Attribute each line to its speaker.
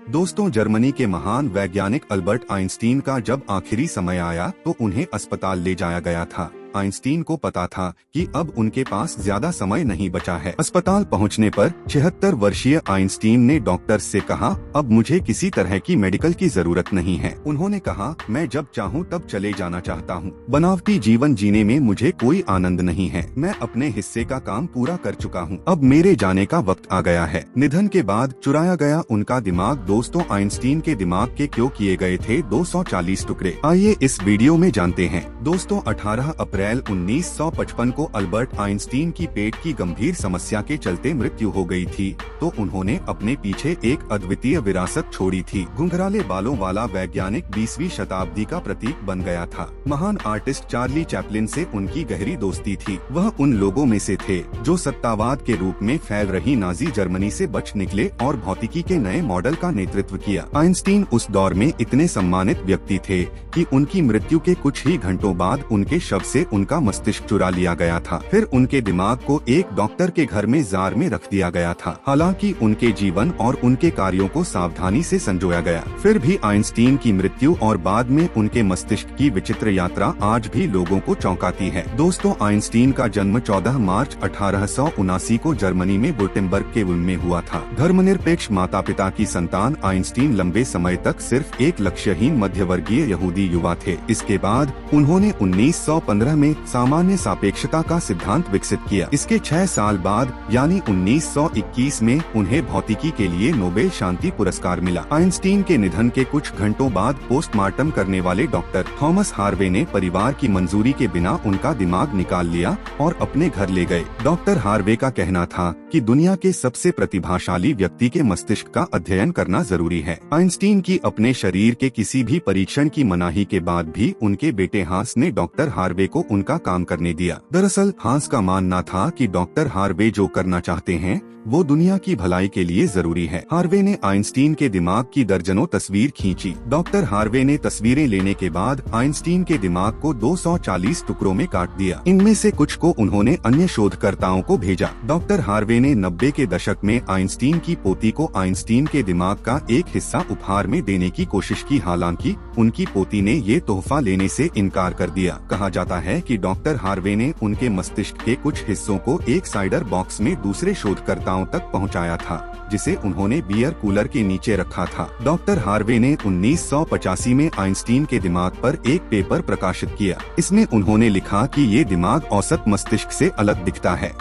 Speaker 1: दोस्तों, जर्मनी के महान वैज्ञानिक अल्बर्ट आइंस्टीन का जब आखिरी समय आया तो उन्हें अस्पताल ले जाया गया था। आइंस्टीन को पता था कि अब उनके पास ज्यादा समय नहीं बचा है। अस्पताल पहुंचने पर 76 वर्षीय आइंस्टीन ने डॉक्टर से कहा, अब मुझे किसी तरह की मेडिकल की जरूरत नहीं है। उन्होंने कहा, मैं जब चाहूं तब चले जाना चाहता हूं। बनावटी जीवन जीने में मुझे कोई आनंद नहीं है। मैं अपने हिस्से का काम पूरा कर चुका हूं। अब मेरे जाने का वक्त आ गया है। निधन के बाद चुराया गया उनका दिमाग। दोस्तों, आइंस्टीन के दिमाग के क्यों किए गए थे 240 टुकड़े, आइए इस वीडियो में जानते हैं। दोस्तों, 18 अप्रैल 1955 को अल्बर्ट आइंस्टीन की पेट की गंभीर समस्या के चलते मृत्यु हो गई थी, तो उन्होंने अपने पीछे एक अद्वितीय विरासत छोड़ी थी। घुंघराले बालों वाला वैज्ञानिक 20वीं शताब्दी का प्रतीक बन गया था। महान आर्टिस्ट चार्ली चैपलिन से उनकी गहरी दोस्ती थी। वह उन लोगों में से थे जो सत्तावाद के रूप में फैल रही नाजी जर्मनी से बच निकले और भौतिकी के नए मॉडल का नेतृत्व किया। आइंस्टीन उस दौर में इतने सम्मानित व्यक्ति थे कि उनकी मृत्यु के कुछ ही घंटों बाद उनके शव से उनका मस्तिष्क चुरा लिया गया था। फिर उनके दिमाग को एक डॉक्टर के घर में जार में रख दिया गया था। हालांकि उनके जीवन और उनके कार्यों को सावधानी से संजोया गया, फिर भी आइंस्टीन की मृत्यु और बाद में उनके मस्तिष्क की विचित्र यात्रा आज भी लोगों को चौंकाती है। दोस्तों, आइंस्टीन का जन्म 14 मार्च 1879 को जर्मनी में वुर्टेम्बर्ग के उल्म में हुआ था। धर्मनिरपेक्ष माता पिता की संतान आइंस्टीन लंबे समय तक सिर्फ एक लक्ष्यहीन मध्यवर्गीय यहूदी युवा थे। इसके बाद उन्होंने 1915 में सामान्य सापेक्षता का सिद्धांत विकसित किया। इसके 6 साल बाद यानी 1921 में उन्हें भौतिकी के लिए नोबेल शांति पुरस्कार मिला। आइंस्टीन के निधन के कुछ घंटों बाद पोस्टमार्टम करने वाले डॉक्टर थॉमस हार्वे ने परिवार की मंजूरी के बिना उनका दिमाग निकाल लिया और अपने घर ले गए। डॉक्टर हार्वे का कहना था कि दुनिया के सबसे प्रतिभाशाली व्यक्ति के मस्तिष्क का अध्ययन करना जरूरी है। आइंस्टीन की अपने शरीर के किसी भी परीक्षण की मनाही के बाद भी उनके बेटे हांस ने डॉक्टर हार्वे को उनका काम करने दिया। दरअसल हांस का मानना था कि डॉक्टर हार्वे जो करना चाहते हैं वो दुनिया की भलाई के लिए जरूरी है। हार्वे ने आइंस्टीन के दिमाग की दर्जनों तस्वीर खींची। डॉक्टर हार्वे ने तस्वीरें लेने के बाद आइंस्टीन के दिमाग को 240 टुकड़ों में काट दिया। इनमें से कुछ को उन्होंने अन्य शोधकर्ताओं को भेजा। डॉक्टर हार्वे ने 90 के दशक में आइंस्टीन की पोती को आइंस्टीन के दिमाग का एक हिस्सा उपहार में देने की कोशिश की। हालांकि उनकी पोती ने ये तोहफा लेने से इनकार कर दिया। कहा जाता है कि डॉक्टर हार्वे ने उनके मस्तिष्क के कुछ हिस्सों को एक साइडर बॉक्स में दूसरे शोधकर्ताओं तक पहुंचाया था, जिसे उन्होंने बियर कूलर के नीचे रखा था। डॉक्टर हार्वे ने 1985 में आइंस्टीन के दिमाग पर एक पेपर प्रकाशित किया। इसमें उन्होंने लिखा कि ये दिमाग औसत मस्तिष्क से अलग दिखता है।